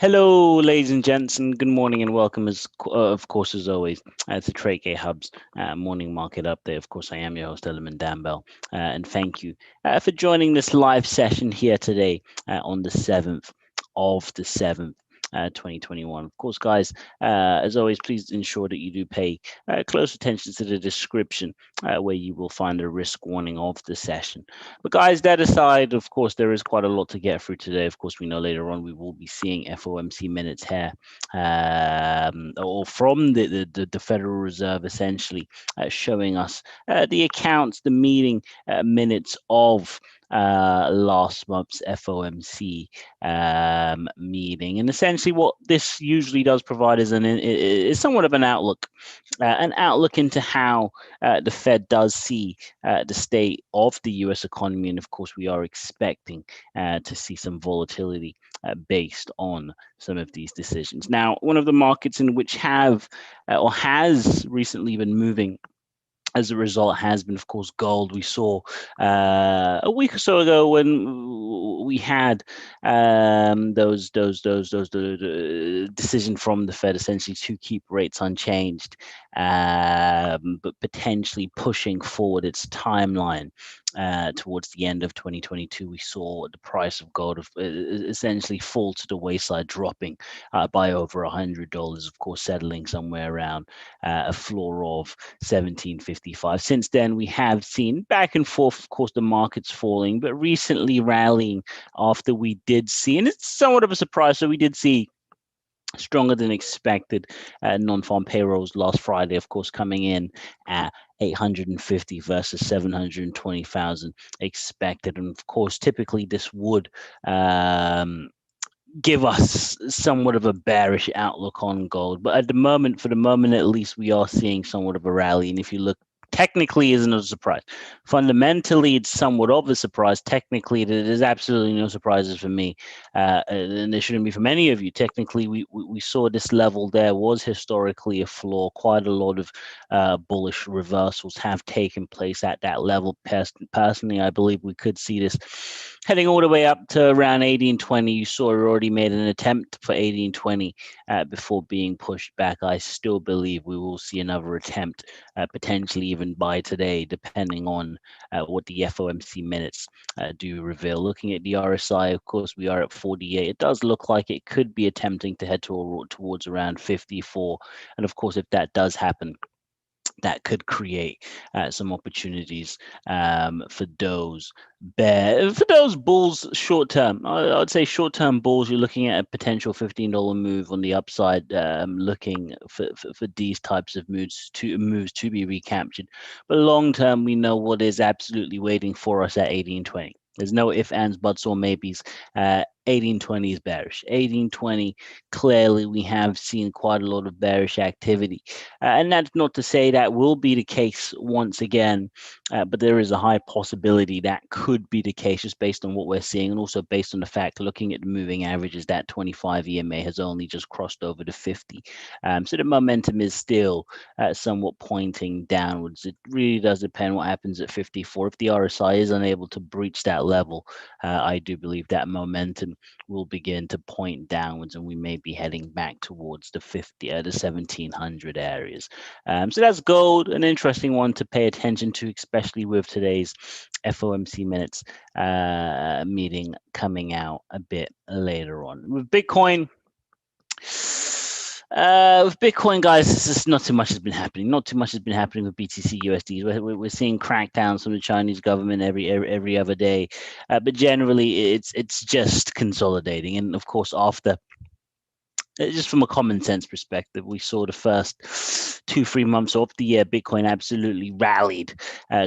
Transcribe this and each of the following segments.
Hello, ladies and gents, and good morning and welcome, of course, as always, to TradeGate Hub's morning market update. Of course, I am your host, Eliman Dambell, and thank you for joining this live session here today on the 7th of the 7th. 2021. Of course, guys, as always, please ensure that you do pay close attention to the description where you will find a risk warning of the session. But guys, that aside, of course, there is quite a lot to get through today. Of course, we know later on we will be seeing FOMC minutes here, or from the Federal Reserve, essentially showing us the accounts, the meeting minutes of last month's FOMC meeting. And essentially what this usually does provide is somewhat of an outlook into how the Fed does see the state of the US economy. And of course, we are expecting to see some volatility based on some of these decisions. Now, one of the markets in which have or has recently been moving as a result has been, of course, gold. We saw a week or so ago when we had the decision from the Fed essentially to keep rates unchanged, but potentially pushing forward its timeline. Towards the end of 2022, we saw the price of gold essentially fall to the wayside, dropping by over $100. Of course, settling somewhere around a floor of 1755. Since then, we have seen back and forth, of course, the markets falling, but recently rallying after we did see, and it's somewhat of a surprise, so we did see stronger than expected non-farm payrolls last Friday, of course, coming in at 850 versus 720,000 expected. And of course, typically this would give us somewhat of a bearish outlook on gold. But at the moment, for the moment at least, we are seeing somewhat of a rally. And if you look, technically isn't a surprise. Fundamentally, it's somewhat of a surprise. Technically, there's absolutely no surprises for me, and there shouldn't be for many of you. Technically, we saw this level there was historically a floor. Quite a lot of bullish reversals have taken place at that level. Personally, I believe we could see this heading all the way up to around 1820. You saw it already made an attempt for 1820 before being pushed back. I still believe we will see another attempt, potentially even by today, depending on what the FOMC minutes do reveal. Looking at the RSI, of course, we are at 48. It does look like it could be attempting to head towards around 54. And of course, if that does happen, that could create some opportunities for those bulls short term. I would say short term bulls, you're looking at a potential $15 move on the upside, looking for these types of moves to be recaptured. But long term, we know what is absolutely waiting for us at 1820. There's no ifs, ands, buts, or maybes. 1820 is bearish. 1820, clearly we have seen quite a lot of bearish activity. And that's not to say that will be the case once again, but there is a high possibility that could be the case just based on what we're seeing, and also based on the fact, looking at the moving averages, that 25 EMA has only just crossed over to 50. So the momentum is still somewhat pointing downwards. It really does depend what happens at 54. If the RSI is unable to breach that level, I do believe that momentum will begin to point downwards, and we may be heading back towards the 1700 areas. So that's gold, an interesting one to pay attention to, especially with today's FOMC minutes meeting coming out a bit later on. With Bitcoin, guys, this is not too much has been happening. Not too much has been happening with BTC USDs. We're seeing crackdowns from the Chinese government every other day, but generally it's just consolidating. And of course, after just from a common sense perspective, we saw the first 2-3 months of the year, Bitcoin absolutely rallied,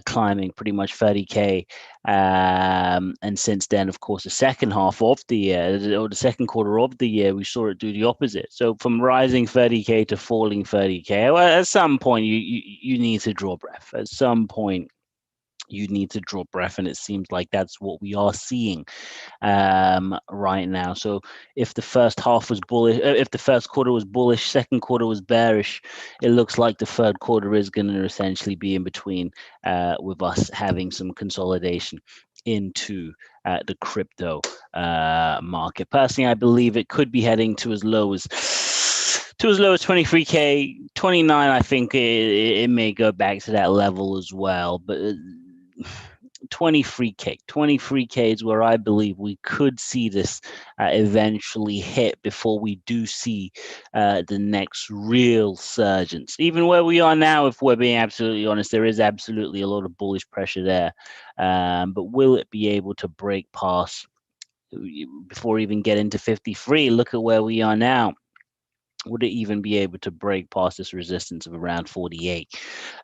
climbing pretty much 30K. And since then, of course, the second half of the year, or the second quarter of the year, we saw it do the opposite. So from rising 30K to falling 30K, well, at some point, you need to draw breath. At some point, you need to draw breath, and it seems like that's what we are seeing right now. So if the first half was bullish, if the first quarter was bullish, second quarter was bearish, it looks like the third quarter is going to essentially be in between, with us having some consolidation into the crypto market. Personally, I believe it could be heading to as low as 23K, 29. I think it may go back to that level as well, but 23K is where I believe we could see this eventually hit before we do see the next real surgence. Even where we are now, if we're being absolutely honest, there is absolutely a lot of bullish pressure there. But will it be able to break past before even getting to 53? Look at where we are now. Would it even be able to break past this resistance of around 48?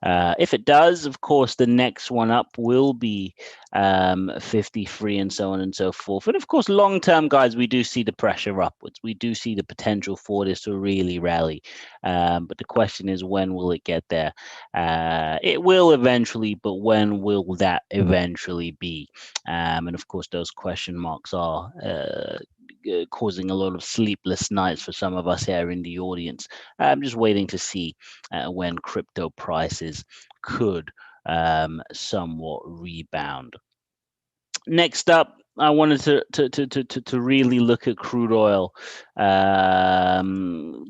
If it does, of course, the next one up will be 53 and so on and so forth. And of course, long term, guys, we do see the pressure upwards. We do see the potential for this to really rally. But the question is, when will it get there? It will eventually, but when will that eventually be? And of course, those question marks are causing a lot of sleepless nights for some of us here in the audience. I'm just waiting to see when crypto prices could somewhat rebound. Next up, I wanted to really look at crude oil.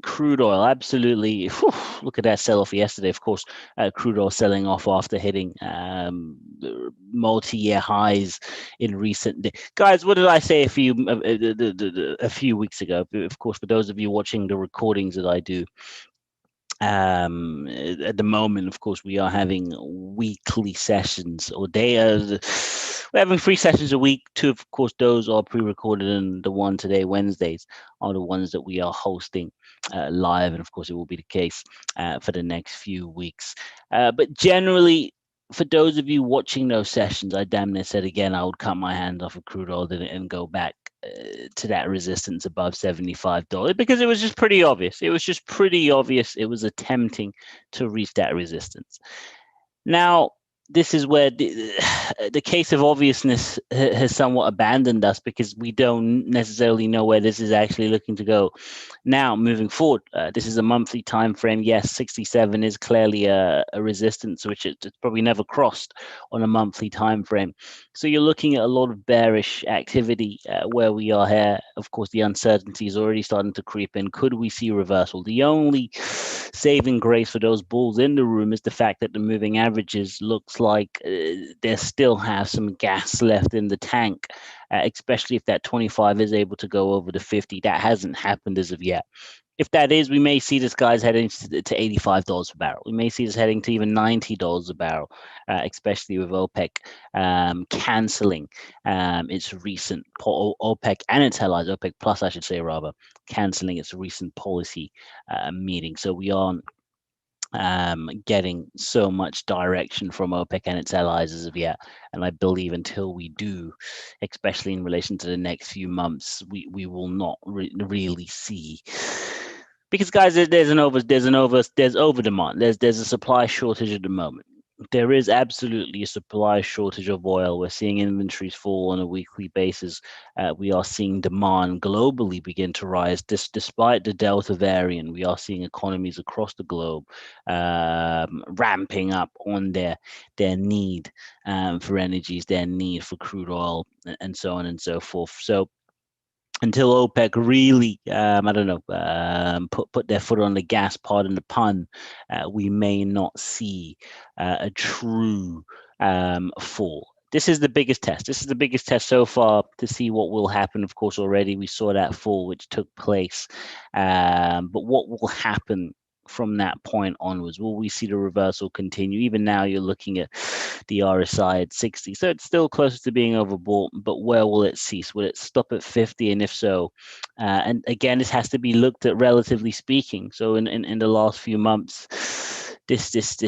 Crude oil, absolutely. Whew, look at that sell-off yesterday. Of course, crude oil selling off after hitting multi-year highs in recent days. Guys, what did I say a few weeks ago? Of course, for those of you watching the recordings that I do, at the moment, of course, we are having weekly sessions, or we're having 3 sessions a week. 2, of course, those are pre-recorded, and the one today, Wednesdays, are the ones that we are hosting live, and of course, it will be the case for the next few weeks. But generally, for those of you watching those sessions, I damn near said again, I would cut my hand off of crude oil and go back to that resistance above $75, because it was just pretty obvious. It was attempting to reach that resistance. Now, this is where the case of obviousness has somewhat abandoned us, because we don't necessarily know where this is actually looking to go. Now, moving forward, this is a monthly time frame. Yes, 67 is clearly a resistance, which it's probably never crossed on a monthly time frame. So you're looking at a lot of bearish activity where we are here. Of course, the uncertainty is already starting to creep in. Could we see reversal? The only saving grace for those bulls in the room is the fact that the moving averages looks like they still have some gas left in the tank, especially if that 25 is able to go over the 50. That hasn't happened as of yet. If that is, we may see this guy's heading to $85 a barrel. We may see this heading to even $90 a barrel, especially with OPEC canceling its recent OPEC and its allies, OPEC Plus, I should say, rather, canceling its recent policy meeting. So we aren't getting so much direction from OPEC and its allies as of yet. And I believe until we do, especially in relation to the next few months, we will not really see. Because guys, there's over demand. There's a supply shortage at the moment. There is absolutely a supply shortage of oil. We're seeing inventories fall on a weekly basis. We are seeing demand globally begin to rise. Despite the Delta variant, we are seeing economies across the globe ramping up on their need for energies, their need for crude oil, and so on and so forth. So until OPEC really, put their foot on the gas, pardon the pun, we may not see a true fall. This is the biggest test. This is the biggest test so far to see what will happen. Of course, already we saw that fall which took place. But what will happen from that point onwards? Will we see the reversal continue? Even now, you're looking at the RSI at 60, so it's still closer to being overbought. But where will it cease? Will it stop at 50? And if so, and again, this has to be looked at relatively speaking. So in the last few months, this 50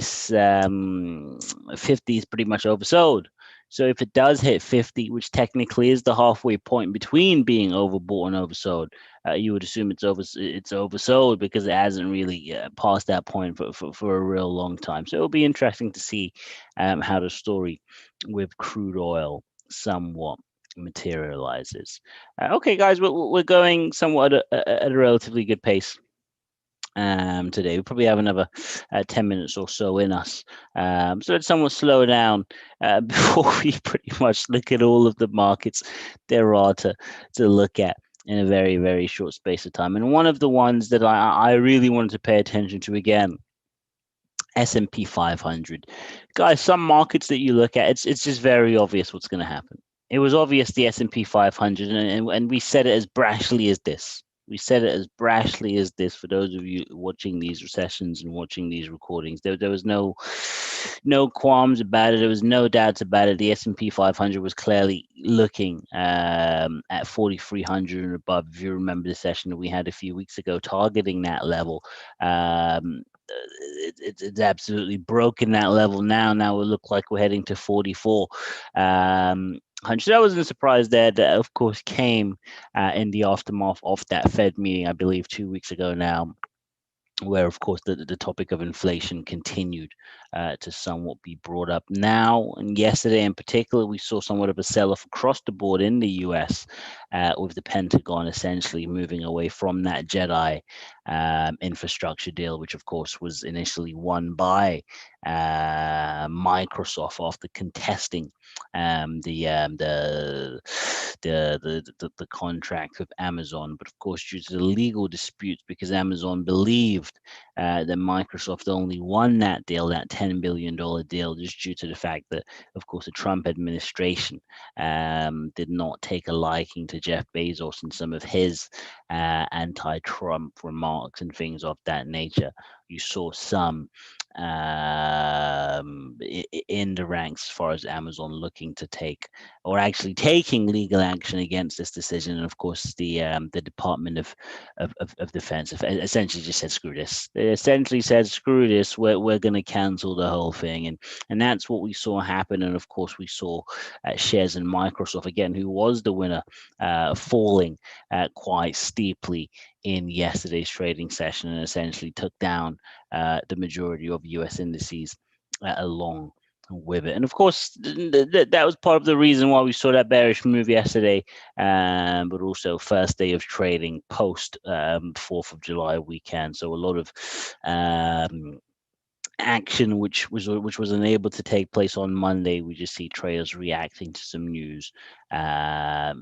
is pretty much oversold. So if it does hit 50, which technically is the halfway point between being overbought and oversold, you would assume it's oversold because it hasn't really passed that point for a real long time. So it'll be interesting to see how the story with crude oil somewhat materializes. Okay, guys, we're going somewhat at a relatively good pace today. We probably have another 10 minutes or so in us. So let's somewhat slow down before we pretty much look at all of the markets there are to look at in a very, very short space of time. And one of the ones that I really wanted to pay attention to again, S&P 500. Guys, some markets that you look at, it's just very obvious what's going to happen. It was obvious the S&P 500, and we said it as brashly as this. We said it as brashly as this for those of you watching these recessions and watching these recordings. There was no qualms about it. There was no doubts about it. The S&P 500 was clearly looking at 4,300 and above. If you remember the session that we had a few weeks ago, targeting that level. It's absolutely broken that level now. Now it looks like we're heading to 44. So I wasn't surprised that of course came in the aftermath of that Fed meeting, I believe 2 weeks ago now, where of course the topic of inflation continued to somewhat be brought up now. And yesterday in particular, we saw somewhat of a sell-off across the board in the US, with the Pentagon essentially moving away from that Jedi infrastructure deal, which of course was initially won by Microsoft after contesting the contract with Amazon. But of course, due to the legal disputes, because Amazon believed that Microsoft only won that deal, that $10 billion deal, just due to the fact that, of course, the Trump administration did not take a liking to Jeff Bezos and some of his anti-Trump remarks and things of that nature. You saw some in the ranks as far as Amazon looking to take, or actually taking, legal action against this decision. And of course, the Department of Defense essentially just said, "Screw this." They essentially said, "Screw this. We're going to cancel the whole thing," and that's what we saw happen. And of course, we saw shares in Microsoft again, who was the winner, falling quite steeply in yesterday's trading session, and essentially took down the majority of US indices along with it. And of course, that was part of the reason why we saw that bearish move yesterday, but also first day of trading post 4th of July weekend. So a lot of action which was unable to take place on Monday. We just see traders reacting to some news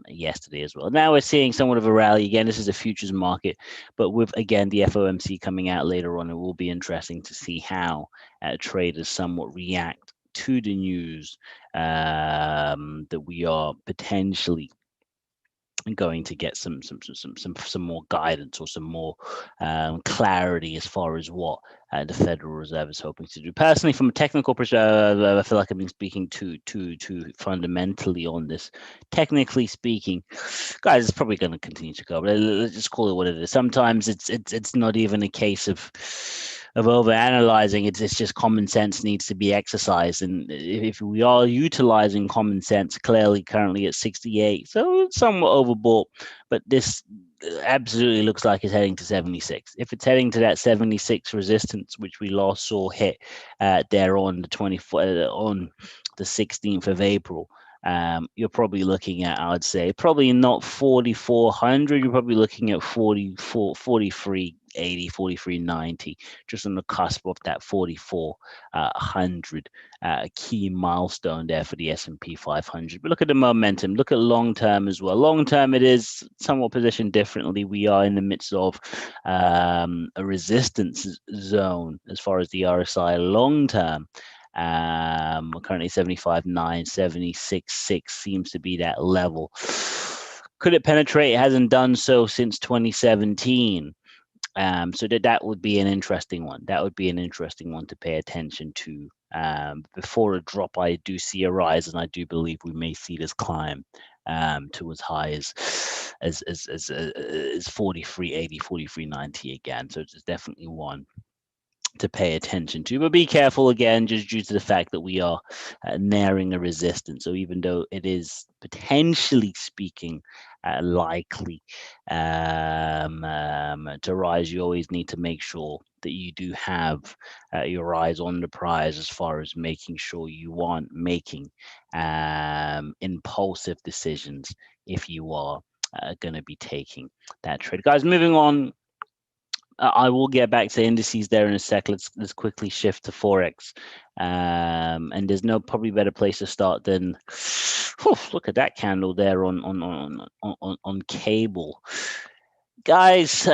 yesterday as well. Now we're seeing somewhat of a rally again. This is a futures market, but with again the FOMC coming out later on, it will be interesting to see how traders somewhat react to the news that we are potentially going to get some more guidance or some more clarity as far as what the Federal Reserve is hoping to do. Personally, from a technical perspective, I feel like I've been speaking too fundamentally on this. Technically speaking, guys, it's probably going to continue to go, but let's just call it what it is. Sometimes it's not even a case of over analyzing. It's just common sense needs to be exercised, and if we are utilizing common sense, clearly currently at 68, so it's somewhat overbought, but this absolutely looks like it's heading to 76. If it's heading to that 76 resistance, which we last saw hit there on the 16th of April, you're probably looking at, I would say, probably not 4,400. You're probably looking at 4380, 4390, just on the cusp of that 4,400 key milestone there for the S&P 500. But look at the momentum. Look at long term as well. Long term, it is somewhat positioned differently. We are in the midst of a resistance zone as far as the RSI long term. We're currently 75.9, 76.6 seems to be that level. Could it penetrate? It hasn't done so since 2017. So that would be an interesting one. That would be an interesting one to pay attention to. Before a drop, I do see a rise, and I do believe we may see this climb to as high as 4380, 4390 again. So it's definitely one pay attention to. But be careful again, just due to the fact that we are nearing a resistance. So even though it is potentially speaking likely to rise, you always need to make sure that you do have your eyes on the prize as far as making sure you aren't making impulsive decisions if you are going to be taking that trade. Guys, moving on. I will get back to indices there in a sec. Let's quickly shift to Forex. And there's no probably better place to start than look at that candle there on cable. Guys,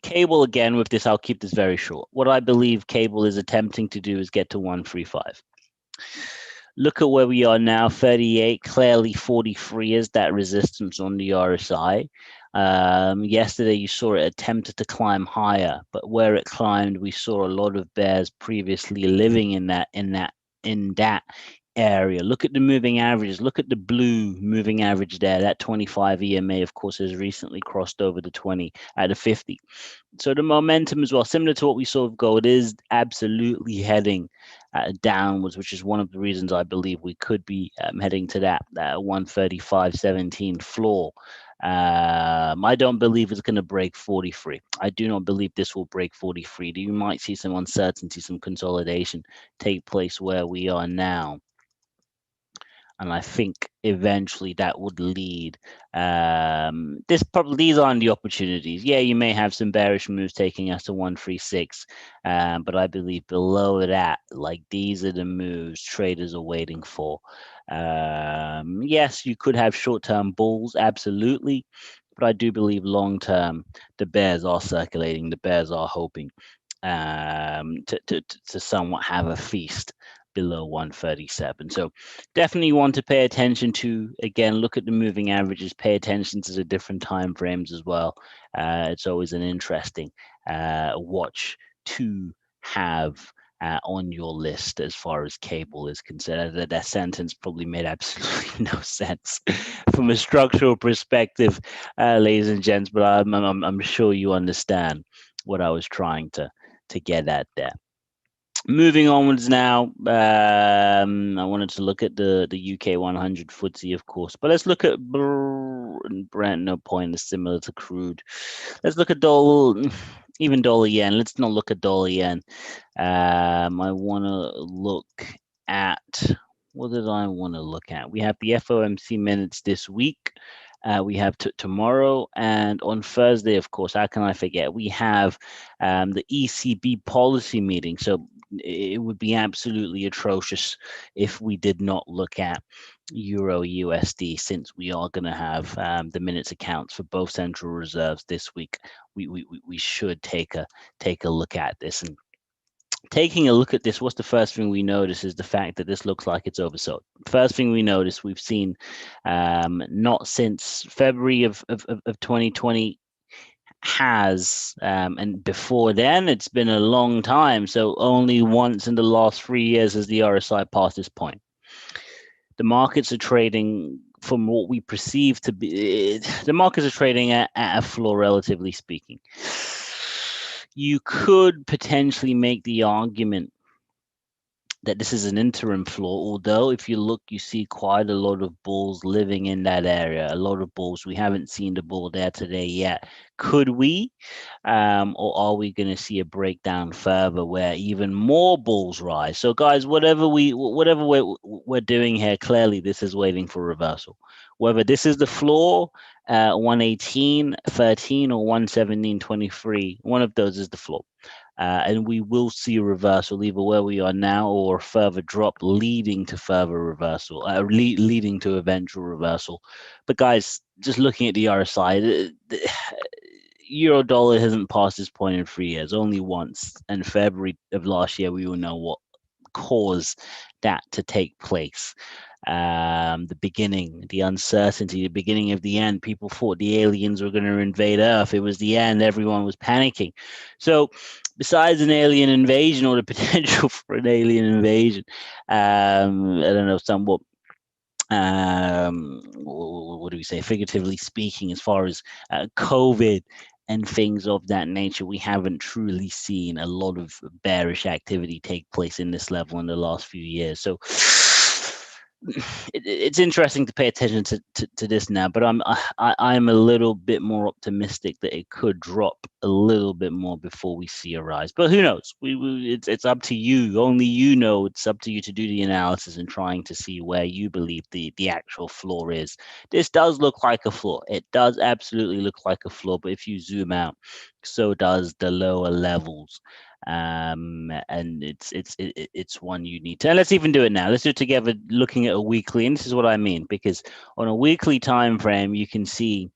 cable again with this, I'll keep this very short. What I believe cable is attempting to do is get to 135. Look at where we are now, 38, clearly 43 is that resistance on the RSI. Yesterday you saw it attempted to climb higher, but where it climbed, we saw a lot of bears previously living in that area. Look at the moving averages. Look at the blue moving average there. That 25 EMA, of course, has recently crossed over the 20 at a 50. So the momentum as well, similar to what we saw with gold, is absolutely heading downwards, which is one of the reasons I believe we could be heading to that 135.17 floor. I don't believe it's going to break 43. I do not believe this will break 43. You might see some uncertainty, some consolidation take place where we are now. And I think eventually that would lead. These aren't the opportunities. Yeah, you may have some bearish moves taking us to 136, but I believe below that, like these are the moves traders are waiting for. Yes, you could have short-term bulls, absolutely, but I do believe long-term the bears are circulating. The bears are hoping to somewhat have a feast below 137. So definitely want to pay attention to, again, look at the moving averages, pay attention to the different time frames as well. It's always an interesting watch to have on your list as far as cable is concerned. That sentence probably made absolutely no sense from a structural perspective, ladies and gents, but I'm sure you understand what I was trying to get at there. Moving onwards now, I wanted to look at the UK 100 FTSE, of course, but let's look at Brent. No point, is similar to crude. Let's look at even dollar yen. Let's not look at dollar yen. I want to look at, what did I want to look at? We have the FOMC minutes this week. We have tomorrow, and on Thursday, of course, how can I forget? We have the ECB policy meeting. So it would be absolutely atrocious if we did not look at Euro USD, since we are going to have the minutes accounts for both central reserves this week. We should take a look at this. And taking a look at this, what's the first thing we notice is the fact that this looks like it's oversold. First thing we notice, we've seen not since February of 2020 has, and before then it's been a long time. So only once in the last 3 years has the RSI passed this point. The markets are trading, from what we perceive to be, the markets are trading at a floor, relatively speaking. You could potentially make the argument that this is an interim floor, although if you look, you see quite a lot of bulls living in that area. A lot of bulls. We haven't seen the bull there today yet. Could we, or are we going to see a breakdown further where even more bulls rise? So, guys, whatever we're doing here, clearly this is waiting for reversal. Whether this is the floor, 118.13 or 117.23, one of those is the floor. And we will see a reversal either where we are now or a further drop leading to further reversal, leading to eventual reversal. But guys, just looking at the RSI, the euro dollar hasn't passed this point in 3 years, only once. In February of last year, we will know what caused that to take place. The beginning, the uncertainty, the beginning of the end. People thought the aliens were going to invade Earth. It was the end. Everyone was panicking. So besides an alien invasion, or the potential for an alien invasion, I don't know, somewhat, what do we say, figuratively speaking, as far as COVID and things of that nature, we haven't truly seen a lot of bearish activity take place in this level in the last few years. So it's interesting to pay attention to this now, but I'm a little bit more optimistic that it could drop a little bit more before we see a rise. But who knows? It's up to you. Only you know. It's up to you to do the analysis and trying to see where you believe the actual floor is. This does look like a floor. It does absolutely look like a floor. But if you zoom out, so does the lower levels. And it's one you need to. And let's even do it now. Let's do it together, looking at a weekly. And this is what I mean, because on a weekly time frame, you can see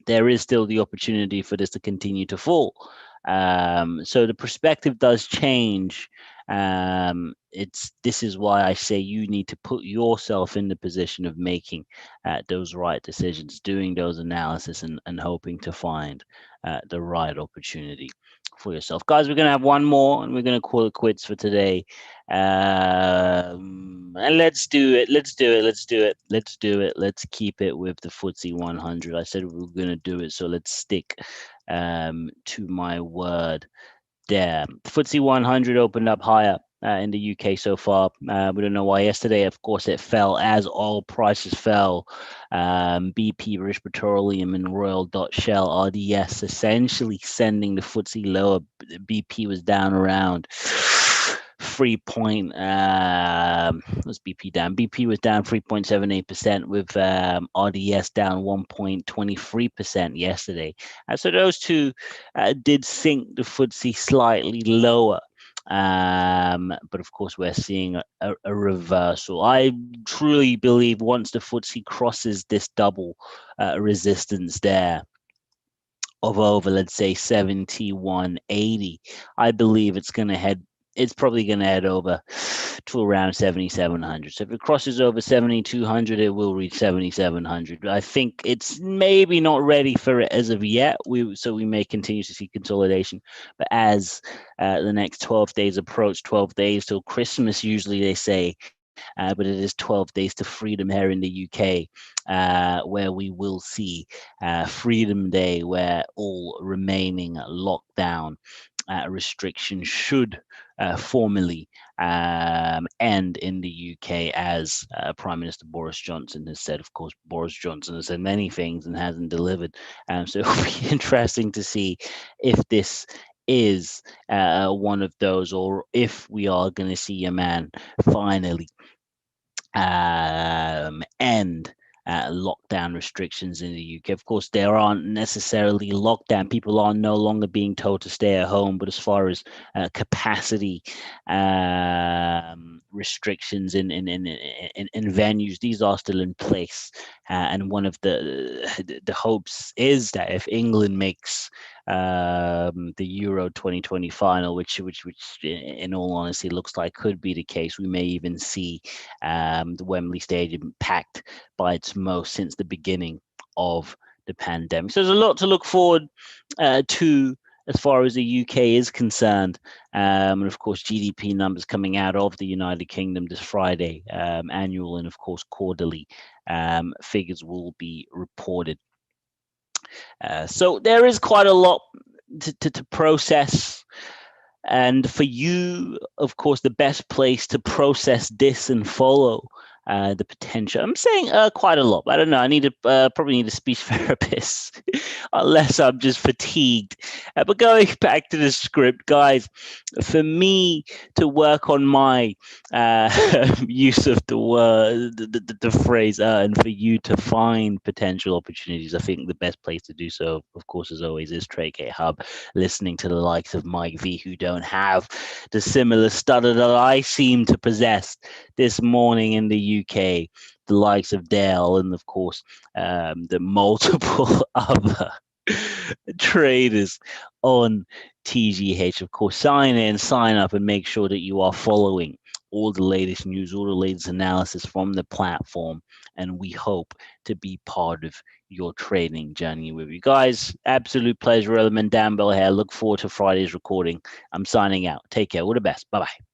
there is still the opportunity for this to continue to fall. So the perspective does change. This is why I say you need to put yourself in the position of making those right decisions, doing those analysis, and hoping to find the right opportunity for yourself. Guys, we're going to have one more and we're going to call it quits for today. And let's do it. Let's keep it with the FTSE 100. I said we were going to do it, so let's stick to my word there. FTSE 100 opened up higher in the UK so far. We don't know why. Yesterday, of course, it fell as oil prices fell. BP, British Petroleum, and Royal Dutch Shell RDS essentially sending the FTSE lower. BP was down around 3 point. What's BP down? BP was down 3.78%, with RDS down 1.23% yesterday. So those two did sink the FTSE slightly lower. But of course, we're seeing a reversal. I truly believe once the FTSE crosses this double resistance there of over, let's say, 71.80, I believe it's probably going to head over to around 7,700. So if it crosses over 7,200, it will reach 7,700. I think it's maybe not ready for it as of yet. So we may continue to see consolidation. But as the next 12 days approach, 12 days till Christmas, usually they say, but it is 12 days to freedom here in the UK, where we will see Freedom Day, where all remaining lockdown restrictions should formally end in the UK, as Prime Minister Boris Johnson has said. Of course, Boris Johnson has said many things and hasn't delivered. So it'll be interesting to see if this is one of those, or if we are going to see a man finally end lockdown restrictions in the UK. Of course, there aren't necessarily lockdown. People are no longer being told to stay at home, but as far as capacity restrictions in venues, these are still in place. And one of the hopes is that if England makes the Euro 2020 final, which in all honesty looks like could be the case, we may even see the Wembley Stadium packed by its most since the beginning of the pandemic. So there's a lot to look forward to as far as the UK is concerned. And of course, GDP numbers coming out of the United Kingdom this Friday, annual and of course quarterly figures will be reported. So there is quite a lot to process. And for you, of course, the best place to process this and follow the potential. I'm saying quite a lot. I don't know. I probably need a speech therapist, unless I'm just fatigued. But going back to the script, guys, for me to work on my use of the word, the phrase, and for you to find potential opportunities, I think the best place to do so, of course, as always, is TradeGate Hub, listening to the likes of Mike V, who don't have the similar stutter that I seem to possess this morning in the UK, the likes of Dale, and of course the multiple other traders on TGH. Of course, sign in, sign up, and make sure that you are following all the latest news, all the latest analysis from the platform, and we hope to be part of your trading journey with you guys. Absolute pleasure. Eliman, Dambell here. Look forward to Friday's recording. I'm signing out. Take care. All the best. Bye-bye.